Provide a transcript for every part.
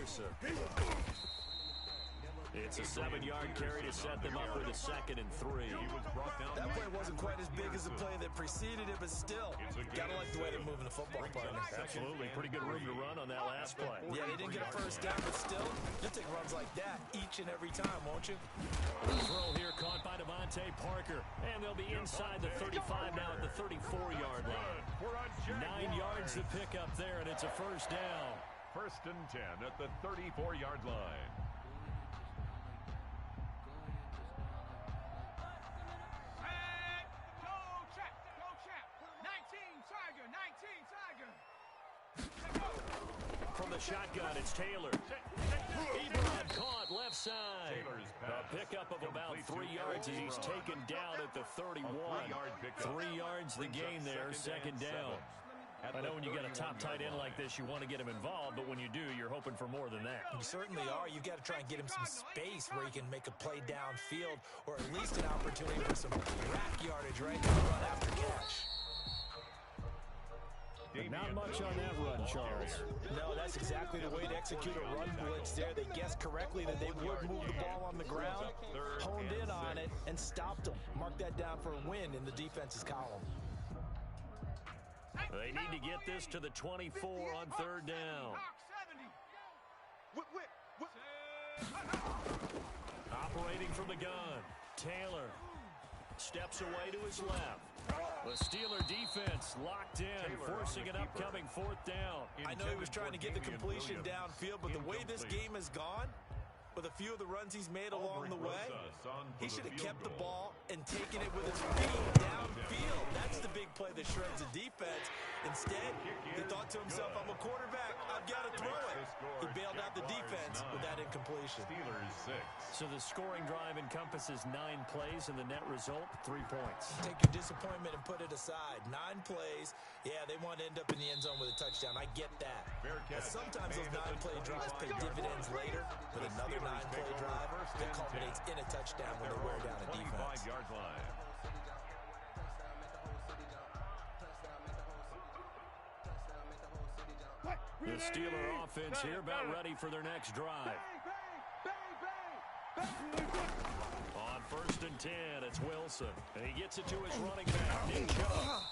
versa. It's a 7-yard carry to set them up with a 2nd and 3. That play wasn't quite as big as the play that preceded it, but still, gotta like the way they're moving the football, partner. Absolutely. Pretty good room to run on that last play. Yeah, they didn't get a first down, but still, you'll take runs like that each and every time, won't you? The throw here caught by Devontae Parker, and they'll be inside the 35 now at the 34-yard line. 9 yards to pick up there, and it's a first down. 1st and 10 at the 34-yard line. From the shotgun, it's Taylor. Ebron caught left side. A pickup of about 3 yards as he's taken down at the 31. 3 yards the gain there, 2nd down. I know when you got a top tight end like this, you want to get him involved, but when you do, you're hoping for more than that. You certainly are. You got to try and get him some space where he can make a play downfield, or at least an opportunity for some rack yardage, right? Run after catch. Not much on that run, Charles. No, that's exactly the way to execute a run blitz there. They guessed correctly that they would move the ball on the ground, honed in on it, and stopped them. Mark that down for a win in the defense's column. They need to get this to the 24 on 3rd down. Operating from the gun, Taylor steps away to his left. The Steeler defense locked in, forcing an upcoming 4th down. I know he was trying to get the completion downfield, but the way this game has gone, with a few of the runs he's made along the way, he should have kept the ball and taken it with his feet downfield. That's the big play that shreds the defense. Instead, he thought to himself, I'm a quarterback, I've got to throw it. He bailed out the defense with that incompletion. So the scoring drive encompasses 9 plays, and the net result, 3 points. Take your disappointment and put it aside. 9 plays. Yeah, they want to end up in the end zone with a touchdown. I get that. But sometimes those 9-play drives pay dividends later with another 9-play drive that culminates in a touchdown when they wear down a defense. The Steeler offense here about ready for their next drive. On 1st and 10, it's Wilson. And he gets it to his running back, Nick Chubb.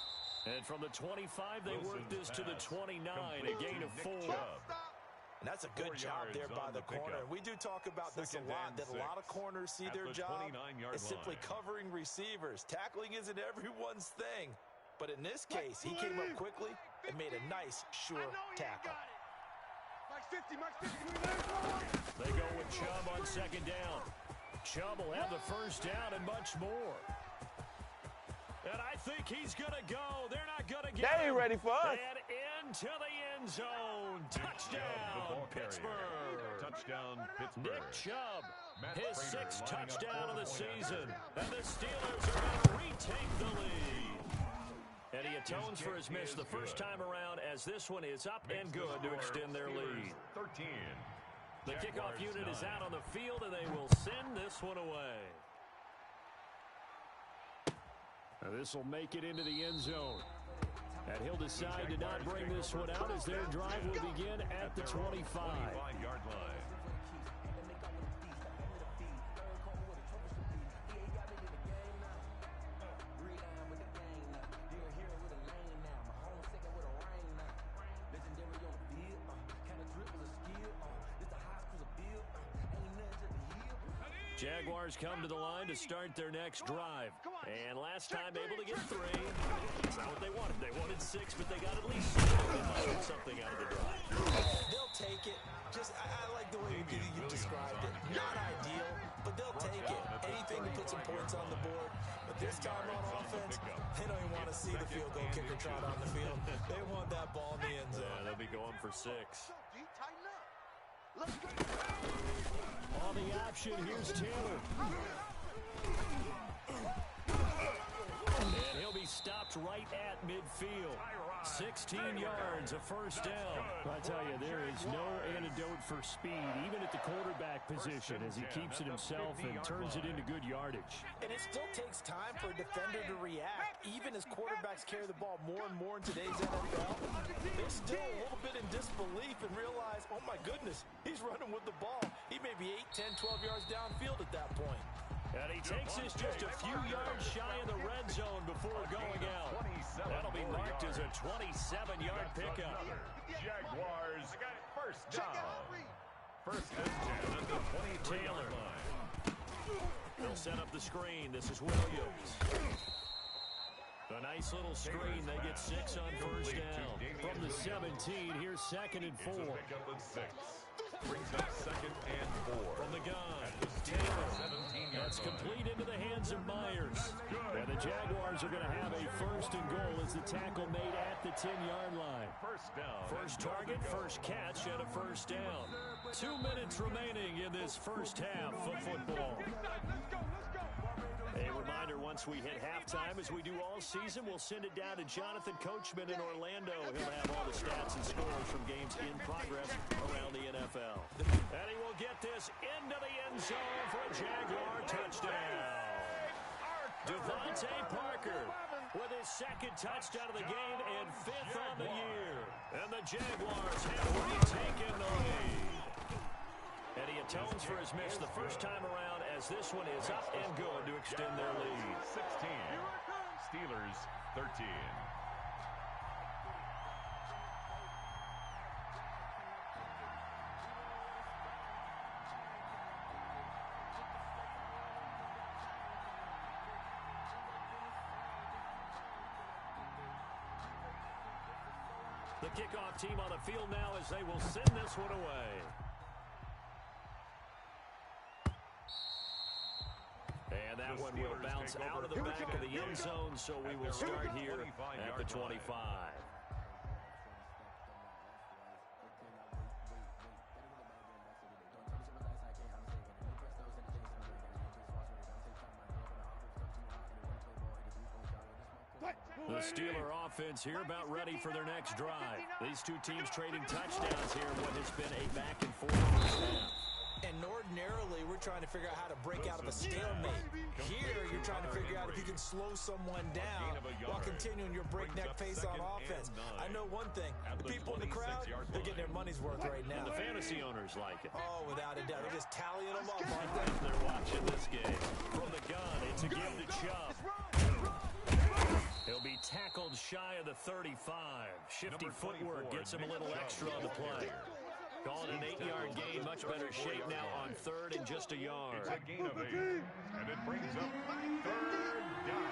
And from the 25, they work this to the 29, a gain of 4. And that's a good job there by the corner. We do talk about this a lot, that a lot of corners see their job is simply covering receivers. Tackling isn't everyone's thing. But in this case, he came up quickly and made a nice, sure tackle. They go with Chubb on 2nd down. Chubb will have the first down and much more. And I think he's going to go. They're not going to get They ain't ready for us. And into the end zone. Touchdown, Pittsburgh. Touchdown, Pittsburgh. Nick Chubb, his 6th touchdown of the season. And the Steelers are going to retake the lead. And he atones for his miss the first time around, as this one is up and good to extend their lead. 13. The kickoff unit is out on the field, and they will send this one away. This will make it into the end zone. And he'll decide to not bring this one out as their drive will begin at the 25-yard line. Jaguars come to the line to start their next drive. And last time able to get 3. That's not what they wanted. They wanted 6, but they got at least 6. They might get something out of the drive. They'll take it. I like the way you described it. Not ideal, but they'll take it. Anything to put some points on the board. But this time on offense, they don't even want to see the field goal kicker trot on the field. They want that ball in the end zone. Yeah, they'll be going for 6. On the option, here's Taylor. And he'll be he stopped right at midfield. 16 yards, a first down. I tell you, there is no antidote for speed, even at the quarterback position, as he keeps it himself and turns it into good yardage. And it still takes time for a defender to react, even as quarterbacks carry the ball more and more in today's NFL. They're still a little bit in disbelief and realize, oh my goodness, he's running with the ball. He may be 8, 10, 12 yards downfield at that point. And he takes this just a few yards shy of the red zone before going out. That'll be marked as a 27-yard pickup. Jaguars first down. First and 10 at the 20-Taylor line. They'll set up the screen. This is Williams. A nice little screen. They get 6 on first down. From the 17, here's 2nd and 4. It's a pickup of 6. Brings up 2nd and 4. From the gun, Taylor. That's complete into the hands of Myers. And the Jaguars are going to have a first and goal as the tackle made at the 10-yard line. First down. First target, first catch, and a first down. 2 minutes remaining in this first half of football. A reminder, once we hit halftime, as we do all season, we'll send it down to Jonathan Coachman in Orlando. He'll have all the stats and scores from games in progress around the NFL. And he will get this into the end zone for a Jaguar touchdown. Devontae Parker with his 2nd touchdown of the game and 5th on the year. And the Jaguars have retaken the lead. And he atones for his miss the first time around as this one is up and good to extend their lead. 16. Steelers 13. The kickoff team on the field now as they will send this one away. And that one will bounce out of the back of the end zone, so we will start here at the 25. The Steeler offense here about ready for their next drive. These two teams trading touchdowns here in what has been a back and forth first half. And ordinarily, we're trying to figure out how to break out of a stalemate. Here, you're trying to figure out if you can slow someone down while continuing your breakneck pace on offense. I know one thing. The people in the crowd, they're getting their money's worth right now. And the fantasy owners like it. Oh, without a doubt. They're just tallying them up, aren't they? They're watching this game. From the gun, it's a give to Chubb. He'll be tackled shy of the 35. Shifty footwork gets him a little extra on the play. Calling an 8-yard gain, much better shape now on 3rd and just a yard. It's a gain of 8, and it brings up 3rd down.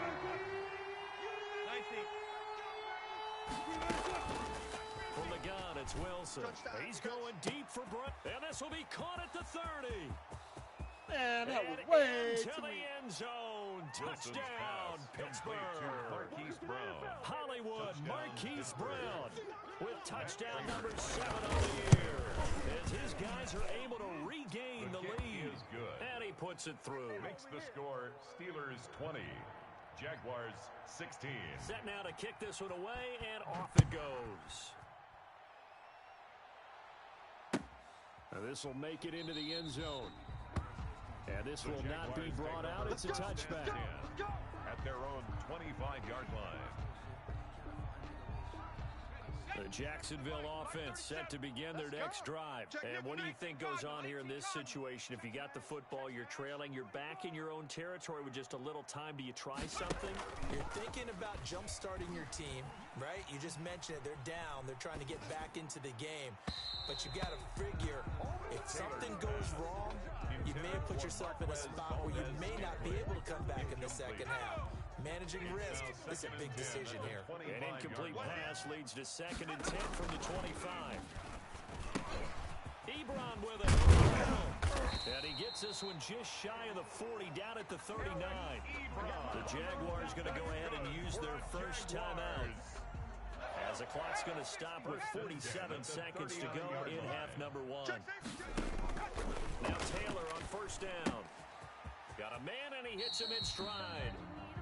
From the gun, it's Wilson. He's going deep for Brunt, and this will be caught at the 30. Man, that was way into the end zone. Touchdown, Pittsburgh. Marquise Brown. Hollywood, Marquise Brown with touchdown number 7 on the year. As his guys are able to regain the lead. Is good. And he puts it through. Makes the score Steelers 20, Jaguars 16. Set now to kick this one away, and off it goes. Now this will make it into the end zone. And this will not be brought out. It's a touchback. At their own 25-yard line. The Jacksonville offense set to begin their next drive. And what do you think goes on here in this situation? If you got the football, you're trailing, you're back in your own territory with just a little time. Do you try something? You're thinking about jump-starting your team, right? You just mentioned it. They're down. They're trying to get back into the game. But you got to figure, if something goes wrong, you may have put yourself in a spot where you may not be able to come back in the second half. Managing risk is a big decision here. An incomplete pass leads to 2nd and 10 from the 25. Ebron with it. And he gets this one just shy of the 40, down at the 39. The Jaguars going to go ahead and use their first timeout, as the clock's going to stop with 47 seconds to go in half number 1. Now Taylor on first down. Got a man, and he hits him in stride.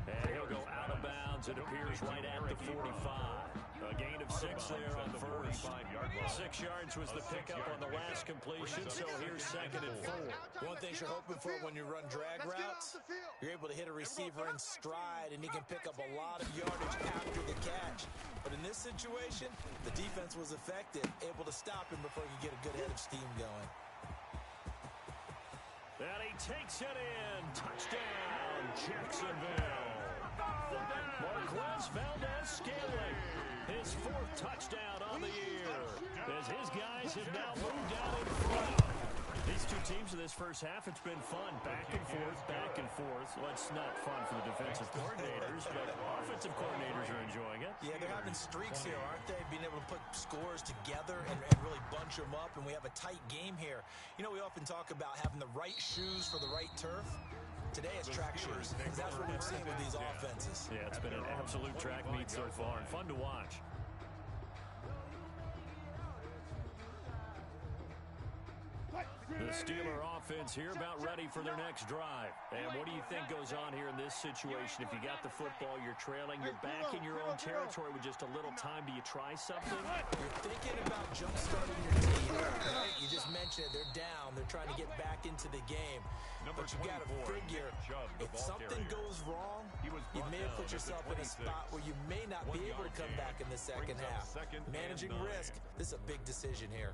And he'll go out of bounds. It appears right at the 45. A gain of 6 there on first. 6 yards was the pickup on the last completion, so here's 2nd and 4. One thing you're hoping for when you run drag routes, you're able to hit a receiver in stride, and he can pick up a lot of yardage after the catch. But in this situation, the defense was effective, able to stop him before he could get a good head of steam going. And he takes it in. Touchdown, Jacksonville. Marquez Valdez-Scantling, his 4th touchdown on the year, as his guys have now moved out in front. These two teams in this first half, it's been fun. Back and forth, back and forth. Well, it's not fun for the defensive coordinators, but offensive coordinators are enjoying it. Yeah, they're having streaks here, aren't they? Being able to put scores together and really bunch them up, and we have a tight game here. You know, we often talk about having the right shoes for the right turf. Today it's track shoes, and that's what we've seen with these offenses. Yeah, it's been an absolute track meet so far, and fun to watch. The Steeler offense here about ready for their next drive. And what do you think goes on here in this situation? If you got the football, you're trailing, you're back in your own territory with just a little time. Do you try something? You're thinking about jump-starting your team, right? You just mentioned it. They're down. They're trying to get back into the game. But you got to figure, if something goes wrong, you may have put yourself in a spot where you may not be able to come back in the second half. Managing risk, this is a big decision here.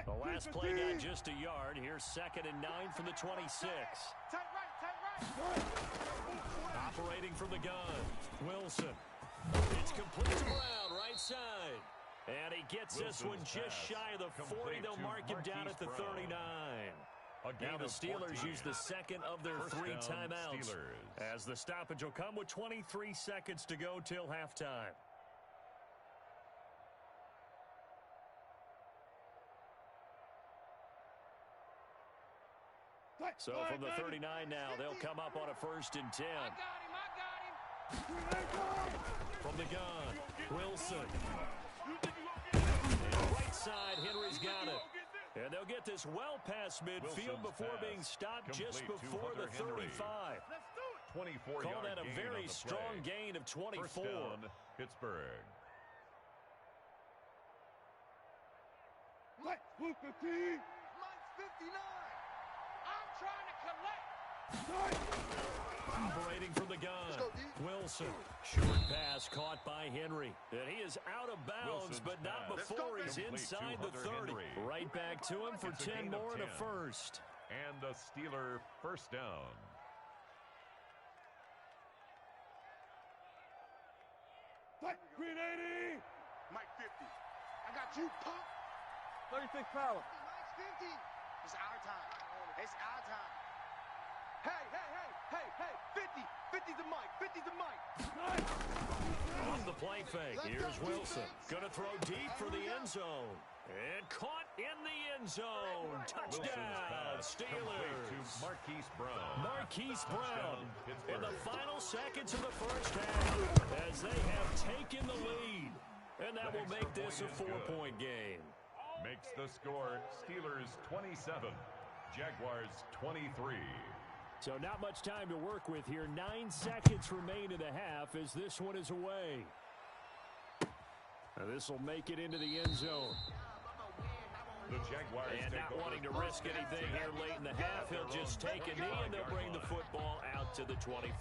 The last play got just a yard. Here's 2nd and 9 from the 26. Operating from the gun, Wilson. It's complete to Brown, right side. And he gets this one just shy of the 40. They'll mark him down at the 39. Now the Steelers use the 2nd of their 3 timeouts, as the stoppage will come with 23 seconds to go till halftime. So from the 39 now, they'll come up on a 1st and 10. I got him. From the gun, Wilson. And right side, Henry's got it. And they'll get this well past midfield before being stopped just before the 35. 24 Call that a very strong gain of 24. First down, Pittsburgh. Let's look at the team. Mine's 59. I'm trying to collect. Operating from the gun, Wilson. Short pass caught by Henry. And he is out of bounds, but not before he's inside the 30. Right back to him for 10 more and a first. And a Steeler first down. Green 80. Mike 50. I got you, punk. 36 power. Mike's 50. It's our time. It's our time. Hey, 50. 50's the Mike. 50's the Mike. On the play fake, here's Wilson. Gonna throw deep for the end zone. And caught in the end zone. Touchdown, Steelers. Marquise Brown. Marquise Brown in the final seconds of the first half as they have taken the lead. And that will make this a 4-point game. Makes the score Steelers 27, Jaguars 23. So not much time to work with here. 9 seconds remain in the half as this one is away. This will make it into the end zone. The Jaguars and not wanting to risk anything here late in the half, he'll just take a knee and they'll bring the football out to the 25.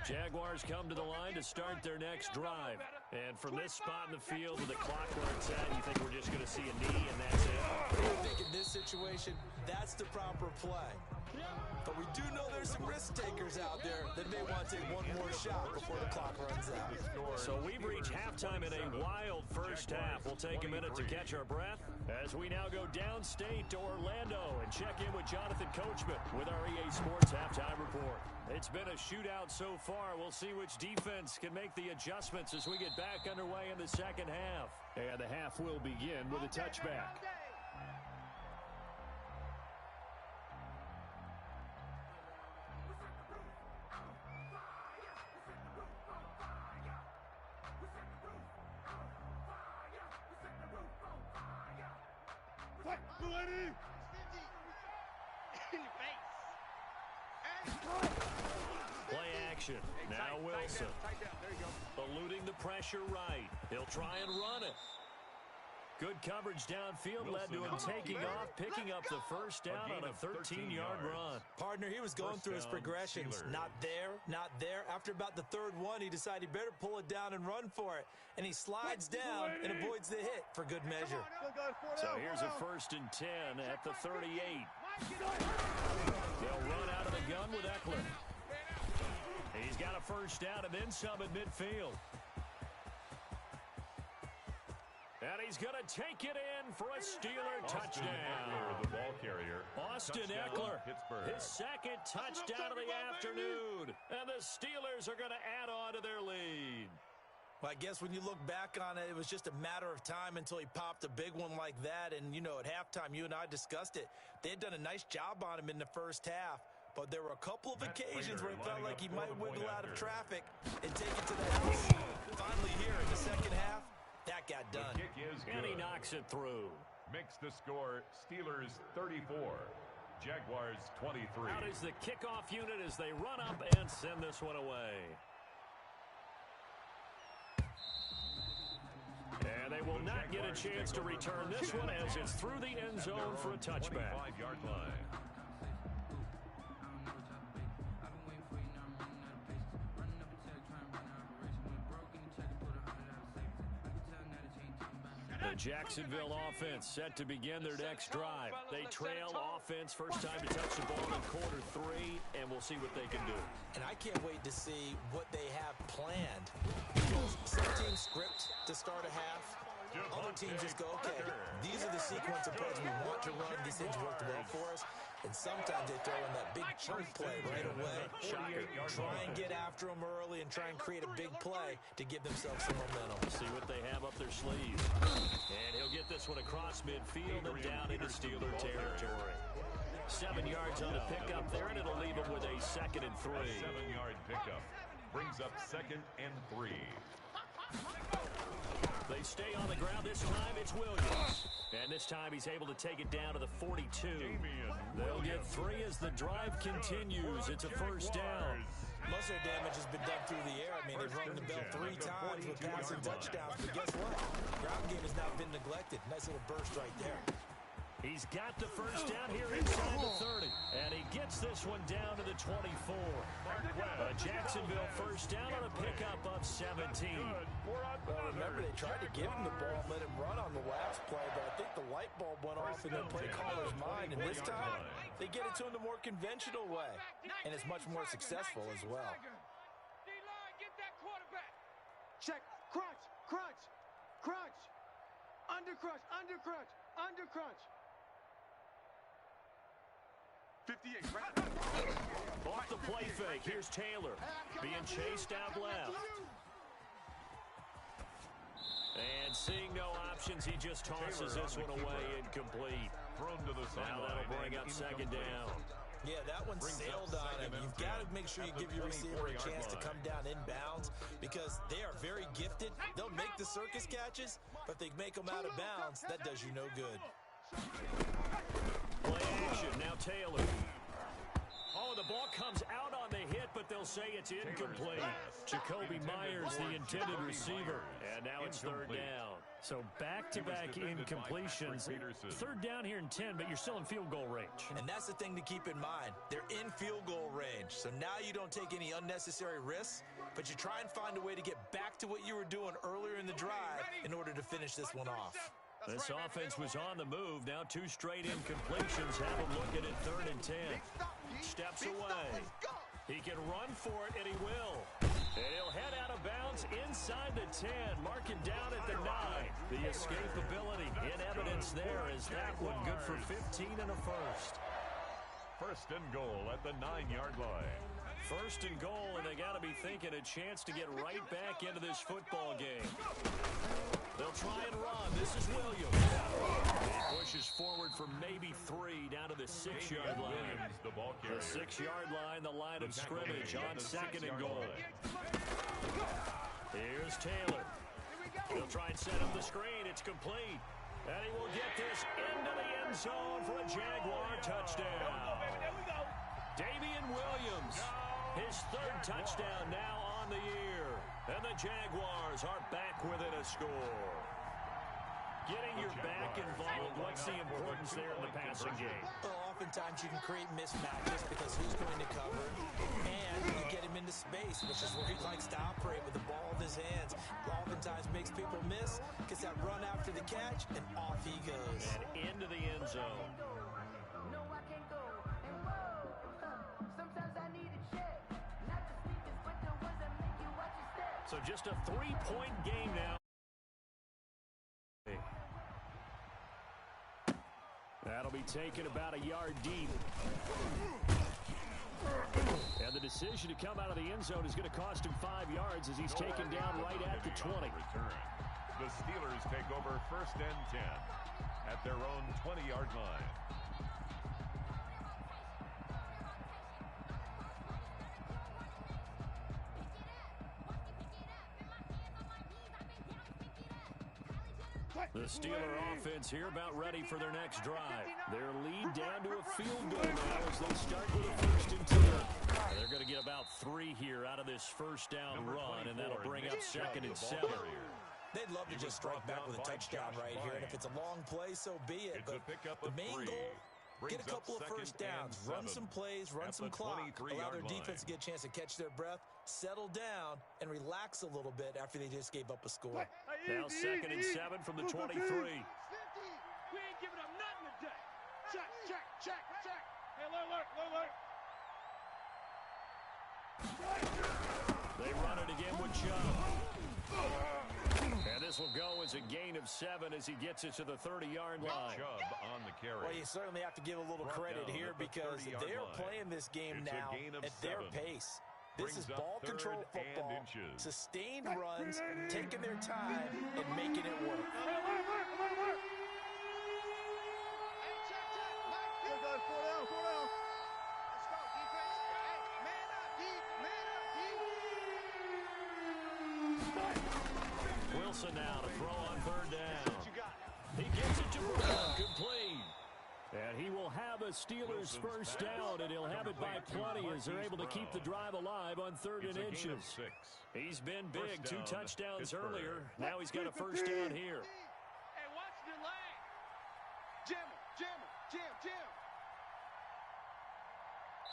Jaguars come to the line to start their next drive. And from this spot in the field with the clock where it's at, you think we're just going to see a knee and that's it? I think in this situation, that's the proper play. But we do know there's some risk takers out there that may want to take one more shot before the clock runs out. So we've reached halftime in a wild first half. We'll take a minute to catch our breath as we now go downstate to Orlando and check in with Jonathan Coachman with our EA Sports Halftime Report. It's been a shootout so far. We'll see which defense can make the adjustments as we get back underway in the second half. And the half will begin with a touchback. Play action. Now Wilson. Eluding the pressure right. He'll try and run it. Good coverage downfield led to him taking off, picking up the first down on a 13-yard run. Partner, he was going through his progressions. Not there, not there. After about the third one, he decided he better pull it down and run for it. And he slides down and avoids the hit for good measure. So here's a 1st and 10 at the 38. They'll run out of the gun with Eckler. He's got a first down and then some at midfield. And he's going to take it in for a Steeler touchdown. Eckler, the ball carrier. Austin Eckler, his second touchdown of the afternoon. And the Steelers are going to add on to their lead. Well, I guess when you look back on it, it was just a matter of time until he popped a big one like that. And, you know, at halftime, you and I discussed it. They had done a nice job on him in the first half. But there were a couple of occasions where it felt like he might wiggle out of traffic and take it to the house. Finally here in the second half, that got done. The kick is good. And he knocks it through. Makes the score Steelers 34, Jaguars 23. Out is the kickoff unit as they run up and send this one away. And they will not get a chance to return this one as it's through the end zone for a touchback. 25-yard line. The Jacksonville offense set to begin their next drive. They trail offense, first time to touch the ball in quarter 3, and we'll see what they can do. And I can't wait to see what they have planned. Because some teams script to start a half. Other teams just go, okay, these are the sequence of plays we want to run. These things worked well for us. And sometimes they throw in that big chunk play right away. Try and get after them early and try and create a big play to give themselves some momentum. See what they have up their sleeve. And he'll get this one across midfield and down into Steeler territory. 7 yards on a pickup there, and it'll leave him with a 2nd and 3. A 7-yard pickup brings up 2nd and 3. They stay on the ground. This time it's Williams. And this time he's able to take it down to the 42. They'll get 3 as the drive continues. It's a first down. Most of their damage has been done through the air. I mean, they've rung the bell 3 times with passing touchdowns. But guess what? Ground game has not been neglected. Nice little burst right there. He's got the first down here inside the 30. And he gets this one down to the 24. A Jacksonville first down on a pickup of 17. Well, remember, they tried to give him the ball and let him run on the last play, but I think the light bulb went off in their play caller's mind. And this time, they get it to him the more conventional way. And it's much more successful as well. D-line, get that quarterback. Check. Crunch, crunch, crunch. Under crunch, under crunch, under crunch. 58, right? Off the play fake. Here's Taylor being chased out left. And seeing no options, he just tosses this one away incomplete. Thrown to the Now that'll bring up 2nd down. Yeah, that one sailed on him. You've got to make sure you give your receiver a chance to come down inbounds because they are very gifted. They'll make the circus catches, but if they make them out of bounds, that does you no good. Play action. Now Taylor. Oh, the ball comes out on the hit, but they'll say it's incomplete. Jacoby Myers, the intended receiver. And now it's 3rd down. So back-to-back incompletions. 3rd down here in 10, but you're still in field goal range. And that's the thing to keep in mind. They're in field goal range. So now you don't take any unnecessary risks, but you try and find a way to get back to what you were doing earlier in the drive in order to finish this one off. This offense was on the move. Now 2 straight incompletions have him looking at 3rd and 10. Steps away. He can run for it, and he will. And he'll head out of bounds inside the 10, marking down at the 9. The escapability in evidence there as that one good for 15 and a first. 1st and goal at the 9-yard line. 1st and goal, and they got to be thinking a chance to get right back into this football game. They'll try and run. This is Williams. He pushes forward for maybe 3 down to the 6-yard line. The 6-yard line, the line of scrimmage on 2nd and goal. Here's Taylor. He'll try and set up the screen. It's complete. And he will get this into the end zone for a Jaguar touchdown. There we go. Damian Williams, his third touchdown now on the year. And the Jaguars are back within a score. Getting your back involved, what's the importance there in the passing game? Well, oftentimes you can create mismatches because who's going to cover, and you get him into space, which is where he likes to operate with the ball in his hands. Oftentimes makes people miss, gets that run after the catch, and off he goes. And into the end zone. No, I can't go. And whoa, sometimes I need a check. Not the sneakers, but the ones that make you watch your steps. So just a 3-point game now. That'll be taken about a yard deep. And the decision to come out of the end zone is going to cost him 5 yards as he's taken down right at the 20. The Steelers take over 1st and 10 at their own 20-yard line. The Steeler offense here about ready for their next drive. Their lead down to a field goal now as they start with a 1st and 10. They're going to get about 3 here out of this first down run, and that'll bring up 2nd and 7. They'd love to just strike back with a touchdown right here, and if it's a long play, so be it. But the main goal, get a couple of first downs, run some plays, run some clock, allow their defense to get a chance to catch their breath, settle down, and relax a little bit after they just gave up a score. Now 2nd and 7 from the 23. We ain't giving up nothing today. Check, check, check, check. Hey, alert, alert. They run it again with Chubb. And this will go as a gain of 7 as he gets it to the 30-yard line. Chubb on the carry. Well, you certainly have to give a little credit here because they're playing this game now at their pace. This is ball control football, sustained runs, taking their time, and making it work. Wilson now to throw on 3rd down. He gets it to Brown, complete. And he will have a Steelers first down, and he'll have it by plenty as they're able to keep the drive alive on 3rd and inches. He's been big, 2 touchdowns earlier. Now he's got a first down here. Hey, watch the leg. Jam.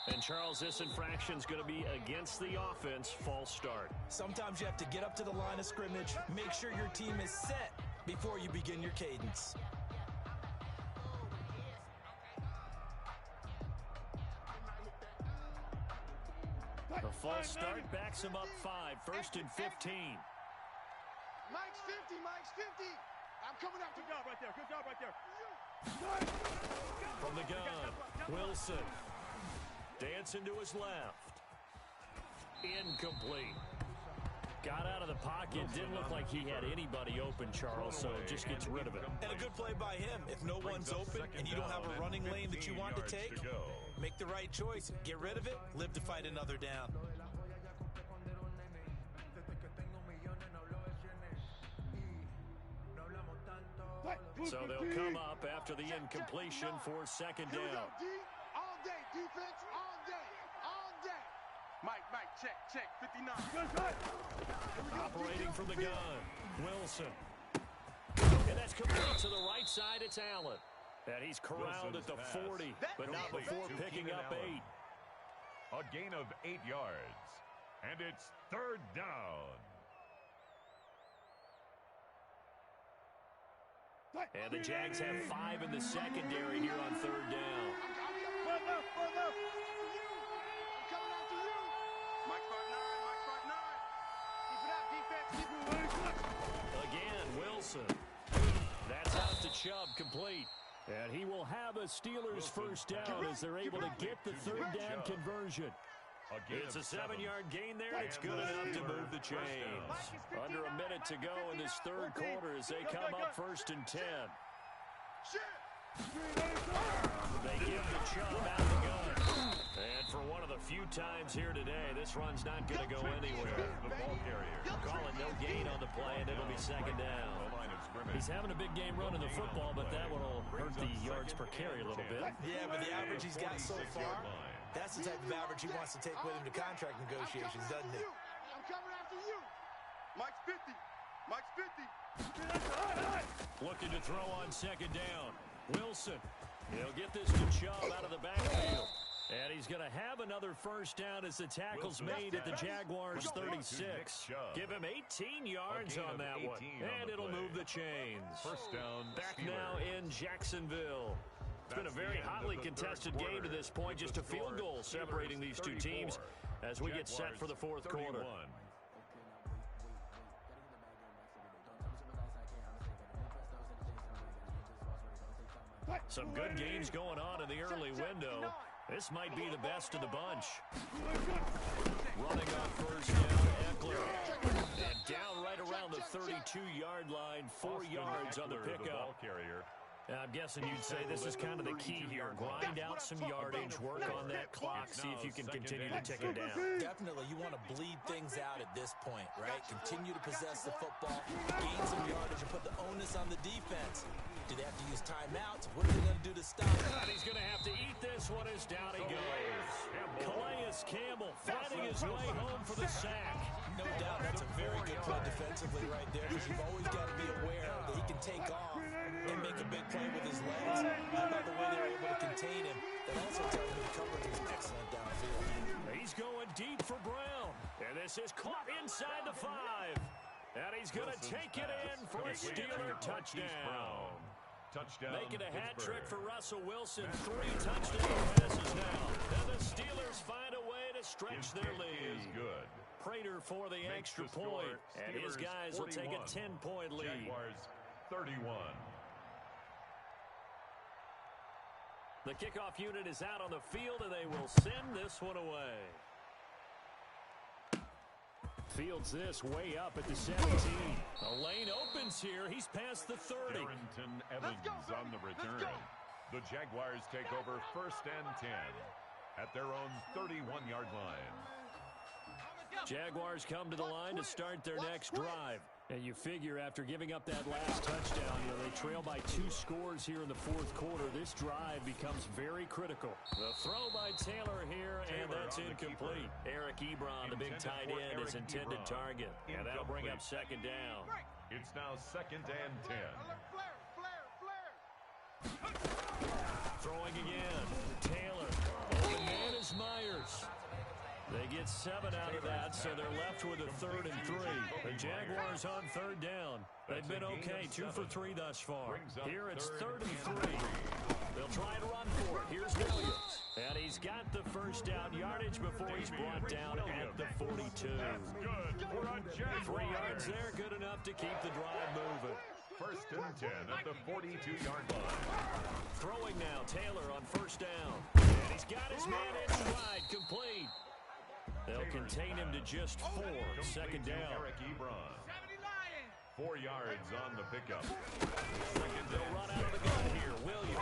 And Charles, this infraction's going to be against the offense. False start. Sometimes you have to get up to the line of scrimmage, make sure your team is set before you begin your cadence. The false start backs him up 5, 1st and 15. Mike's 50. I'm coming out. Good job right there. From the gun, Wilson. Dancing to his left. Incomplete. Got out of the pocket. Didn't look like he had anybody open, Charles, so just gets rid of it. And a good play by him. If no one's open and you don't have a running lane that you want to take, make the right choice. Get rid of it. Live to fight another down. So they'll come up after the incompletion for 2nd down. All day, defense, all day. Mike, check, 59. Operating from the gun, Wilson. And that's complete to the right side. It's Allen. And he's corralled at the 40, but not before picking up 8. A gain of 8 yards. And it's 3rd down. And the Jags have 5 in the secondary here on 3rd down. I'm coming after you. Mike Part 9. Keep it up, defense. Again, Wilson. That's out to Chubb, complete. And he will have a Steelers first down as they're able to get the 3rd down conversion. It's a 7-yard gain there. It's good enough to move the chains. Under a minute to go in this 3rd quarter as they come up 1st and 10. They give the Chubb out of the gun. And for one of the few times here today. This run's not going to go anywhere. The ball carrier. Calling no gain on the play, and it'll be second down. He's having a big game running the football, but that one will hurt the yards per carry a little bit. Yeah, but the average he's got so far, that's the type of average he wants to take with him to contract negotiations, doesn't it? I'm coming after you. Mike's 50. Mike's 50. Looking to throw on second down. Wilson. He'll get this to Chubb out of the backfield. And he's going to have another first down as the tackle's made at the Jaguars' 36. Give him 18 yards on that one. And it'll move the chains. First down. Back now in Jacksonville. It's been a very hotly contested game to this point. Just a field goal separating these two teams as we get set for the fourth quarter. Some good games going on in the early window. This might be the best of the bunch. Running on first down, Eckler. And down right around the 32-yard line, 4 yards on the pickup. I'm guessing you'd say this is kind of the key here. Grind out some yardage, work on that clock, see if you can continue to tick it down. Definitely, you want to bleed things out at this point, right? Continue to possess the football, gain some yardage, and put the onus on the defense. Do they have to use timeouts? What are they going to do to stop it? And he's going to have to eat this one as down he goes. Calais Campbell finding his way home for the sack. No doubt that's a very good play defensively right there, because you've always got to be aware that he can take off and make a big play with his legs. How about the way they were able to contain him? That also tells me the coverage was excellent downfield. He's going deep for Brown. And this is caught inside the 5. And he's going to take it in for a Steeler touchdown. Making a hat trick for Russell Wilson. 3 touchdown passes now. And the Steelers find a way to stretch their lead. Prater for the extra point. And his guys will take a 10-point lead. Jaguars 31. The kickoff unit is out on the field, and they will send this one away. Fields this way up at the 17. The lane opens here. He's past the 30. Darrington Evans on the return. The Jaguars take over first and 10 at their own 31-yard line. Jaguars come to the line to start their next drive. And you figure after giving up that last touchdown, they trail by 2 scores here in the fourth quarter. This drive becomes very critical. The throw by Taylor here, and that's incomplete. Eric Ebron, the big tight end, is intended target. And that'll bring up second down. It's now second and 10. Throwing again. Taylor. Open man is Myers. They get 7 out of that, so they're left with a 3rd and 3. The Jaguars on 3rd down. They've been okay, 2 for 3 thus far. Here it's 3rd and 3. They'll try to run for it. Here's Williams. And he's got the first down yardage before he's brought down at the 42. 3 yards there, good enough to keep the drive moving. First and 10 at the 42-yard line. Throwing now, Taylor on first down. And he's got his man in stride, complete. They'll contain him to just 4. Second down. Eric Ebron. 4 yards on the pickup. They'll run out of the gun here. Williams.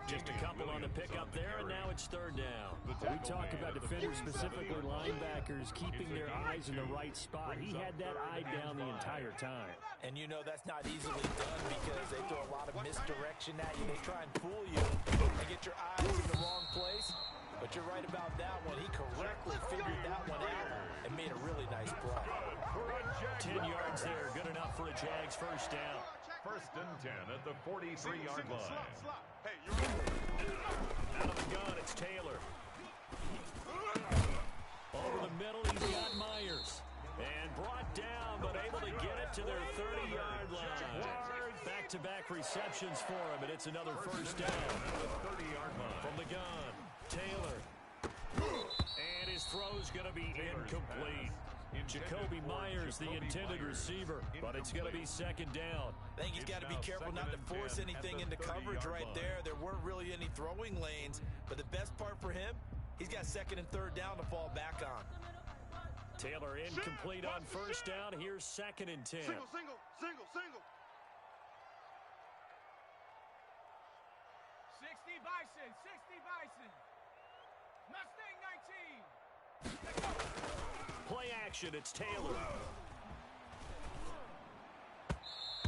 Just a couple on the pickup there, and now it's 3rd down. We talk about defenders, specifically linebackers, keeping their eyes in the right spot. He had that eye down the entire time. And you know that's not easily done because they throw a lot of misdirection at you. They try and fool you and get your eyes in the wrong place. But you're right about that one. He correctly figured that one out and made a really nice play. 10 yards there, good enough for a Jags first down. First and 10 at the 43-yard line. Out of the gun, it's Taylor. Over the middle, he's got Myers. And brought down, but able to get it to their 30-yard line. Back-to-back receptions for him, and it's another first down. 30-yard line. From the gun, Taylor. And his throw's going to be incomplete. Jacoby Myers, the intended receiver, but it's going to be second down. I think he's got to be careful not to force anything into coverage right there. There weren't really any throwing lanes, but the best part for him, he's got 2nd and 3rd down to fall back on. Taylor incomplete on first down. Here's 2nd and 10. Single. 60 Bison. Play action, it's Taylor.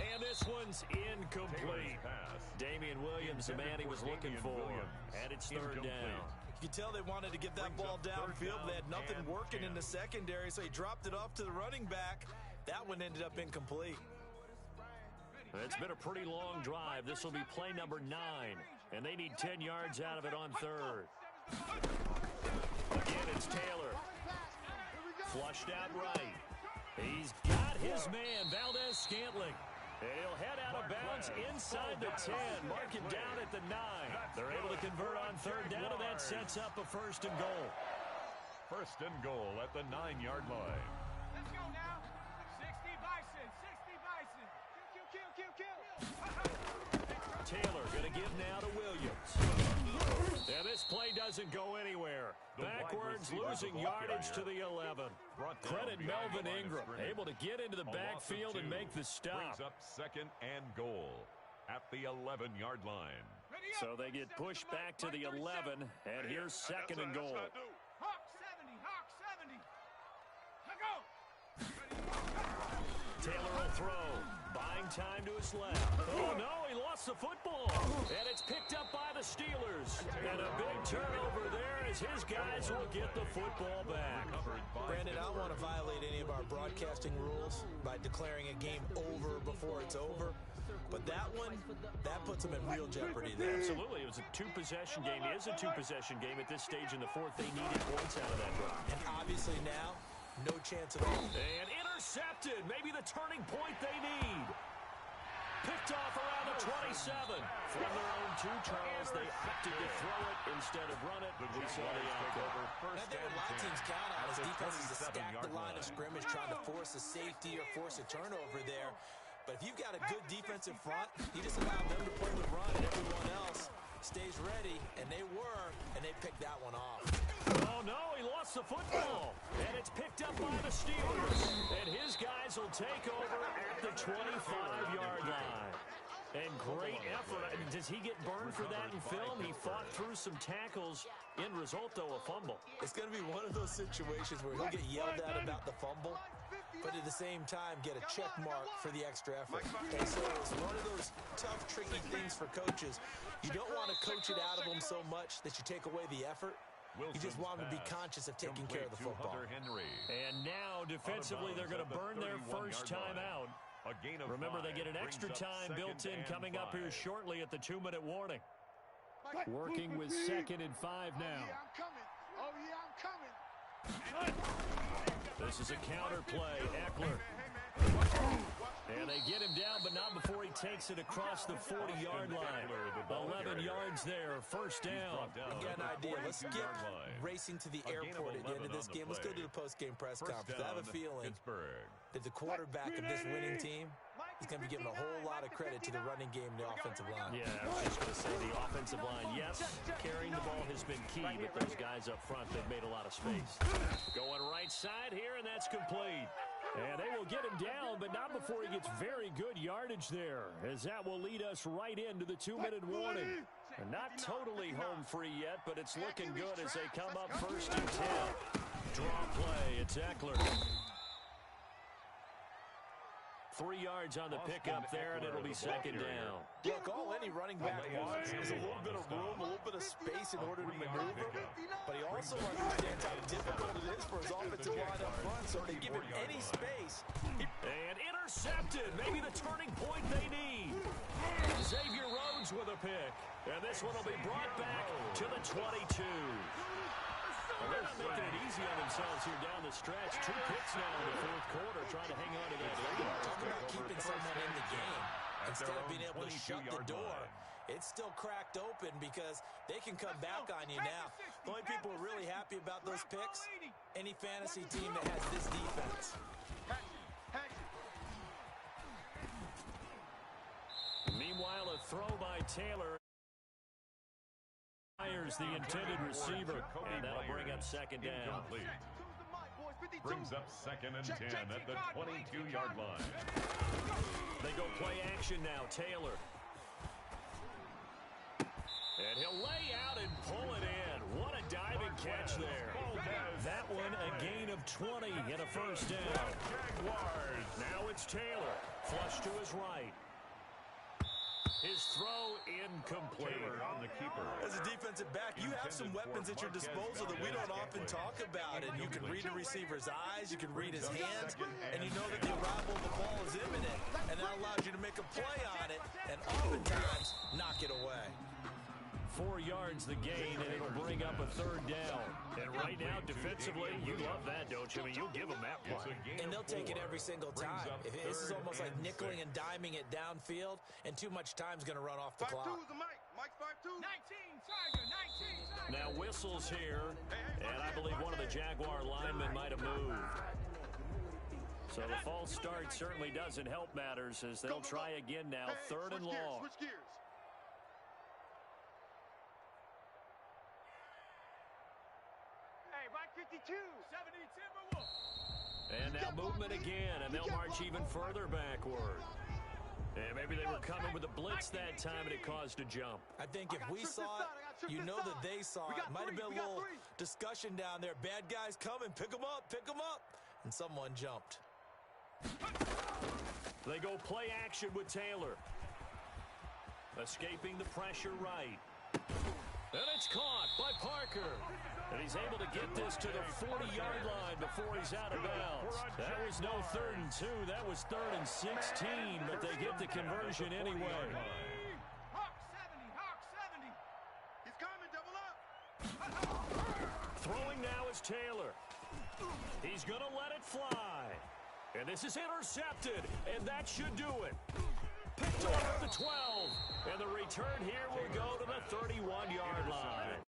And this one's incomplete. Damian Williams, the man he was looking for. And it's third down. You can tell they wanted to get that ball downfield. They had nothing working in the secondary, so he dropped it off to the running back. That one ended up incomplete. It's been a pretty long drive. This will be play number 9. And they need 10 yards out of it on third. Again, it's Taylor. Flushed out right. He's got his man, Valdez-Scantling. And he'll head out of bounds inside the 10. Mark it down at the 9. They're able to convert on third down, and that sets up a first and goal. First and goal at the 9-yard line. Let's go now. 60 Bison. 60 Bison. Kill. Taylor going to give now to Williams. And this play doesn't go anywhere. Backwards, losing yardage to the 11. Credit Melvin Ingram, able to get into the backfield and make the stop. Brings up second and goal at the 11-yard line. So they get pushed back to the 11, and here's second and goal. Hawk 70. Hawk 70. Let go. Taylor will throw. Buying time to his left. Oh, no, he lost the football. And it's picked up by the Steelers. And a big turnover there as his guys will get the football back. Brandon, I don't want to violate any of our broadcasting rules by declaring a game over before it's over. But that one, that puts them in real jeopardy there. Absolutely. It was a two-possession game. It is a two-possession game at this stage in the fourth. They needed points out of that drive. And obviously now, no chance at all. And intercepted. Maybe the turning point they need. Picked off around the 27. From their own 2, Charles, they opted to throw it instead of run it. We saw the outcome. I think what a lot of teams count on is defenses to stack the line of scrimmage, trying to force a safety or force a turnover there. But if you've got a good defensive front, you just allow them to play the run and everyone else stays ready, and they were, and they picked that one off. Oh, no, he lost the football. And it's picked up by the Steelers. And his guys will take over at the 25-yard line. And great effort. I mean, does he get burned for that in film? He fought through some tackles. End result, though, a fumble. It's going to be one of those situations where he'll get yelled at about the fumble, but at the same time get a check mark for the extra effort. And so it's one of those tough, tricky things for coaches. You don't want to coach it out of them so much that you take away the effort. You just want them to be conscious of taking care of the football. And now, defensively, they're going to burn their first time out. Remember, they get an extra time built in coming up here shortly at the 2-minute warning. Working with 2nd and 5 now. Oh, yeah, I'm coming. This is a counter play. Eckler. And they get him down, but not before he takes it across the 40-yard line. 11 yards there, first down. I've got an idea. Let's skip racing to the airport at the end of this game. Let's go to the post-game press conference. I have a feeling that the quarterback of this winning team is going to be given a whole lot of credit to the running game and the offensive line. Yeah, I was just going to say the offensive line, yes, carrying the ball has been key, but those guys up front, they've made a lot of space. Going right side here, and that's complete. And they will get him down, but not before he gets very good yardage there, as that will lead us right into the 2-minute warning. And not totally home free yet, but it's looking good as they come up first and 10. Draw play, it's Eckler. 3 yards on the pickup there, and it'll be second down. Look, all any running back wants is a little bit of room, a little bit of space in order to maneuver. But he also understands how difficult it is for his offensive line up front, so they give him any space. And intercepted, maybe the turning point they need. Xavier Rhodes with a pick. And this one will be brought back to the 22. Well, they're not making it easy on themselves here down the stretch. 2 picks now in the fourth quarter, trying to hang on to that lead. Talk about keeping someone in the game. Instead of being able to shut the door, it's still cracked open because they can come back on you now. The only people who are really happy about those picks, any fantasy team that has this defense. Meanwhile, a throw by Taylor. Fires the intended receiver, and that'll bring up second down. Brings up second and 10 at the 22-yard line. They go play action now, Taylor. And he'll lay out and pull it in. What a diving catch there. That one a gain of 20 and a first down. Jaguars. Now it's Taylor. Flush to his right. His throw incomplete. Taylor on the keeper. As a defensive back, you have some weapons at your disposal that we don't often talk about. And you can read a receiver's eyes, you can read his hands, and you know that the arrival of the ball is imminent. And that allows you to make a play on it and oftentimes knock it away. 4 yards the gain, and it'll bring up a third down. And right now, defensively, you love that, don't you? I mean, you'll give them that play. And they'll take it every single time. This is almost like nickeling and diming it downfield, and too much time's going to run off the clock. 5-2 is the Mike. Mike's 5-2. 19, Tiger, 19, Tiger. Now whistles here, and I believe one of the Jaguar linemen might have moved. So the false start certainly doesn't help matters as they'll try again now, third and long. Switch gears. Hey, Mike 52. 70 Timberwolves. And now movement again, and they'll march even further backward. And maybe they were coming with a blitz that time, and it caused a jump. I think if we saw it, you know that they saw it. Might have been a little discussion down there. Bad guys coming. Pick them up. Pick them up. And someone jumped. They go play action with Taylor. Escaping the pressure right. And it's caught by Parker. And he's able to get this to the 40-yard line before he's out of bounds. That was no 3rd and 2. That was 3rd and 16, but they get the conversion anyway. Hawk 70, Hawk 70. He's coming, double up. Throwing now is Taylor. He's going to let it fly. And this is intercepted, and that should do it. Picked off at the 12. And the return here will go to the 31-yard line.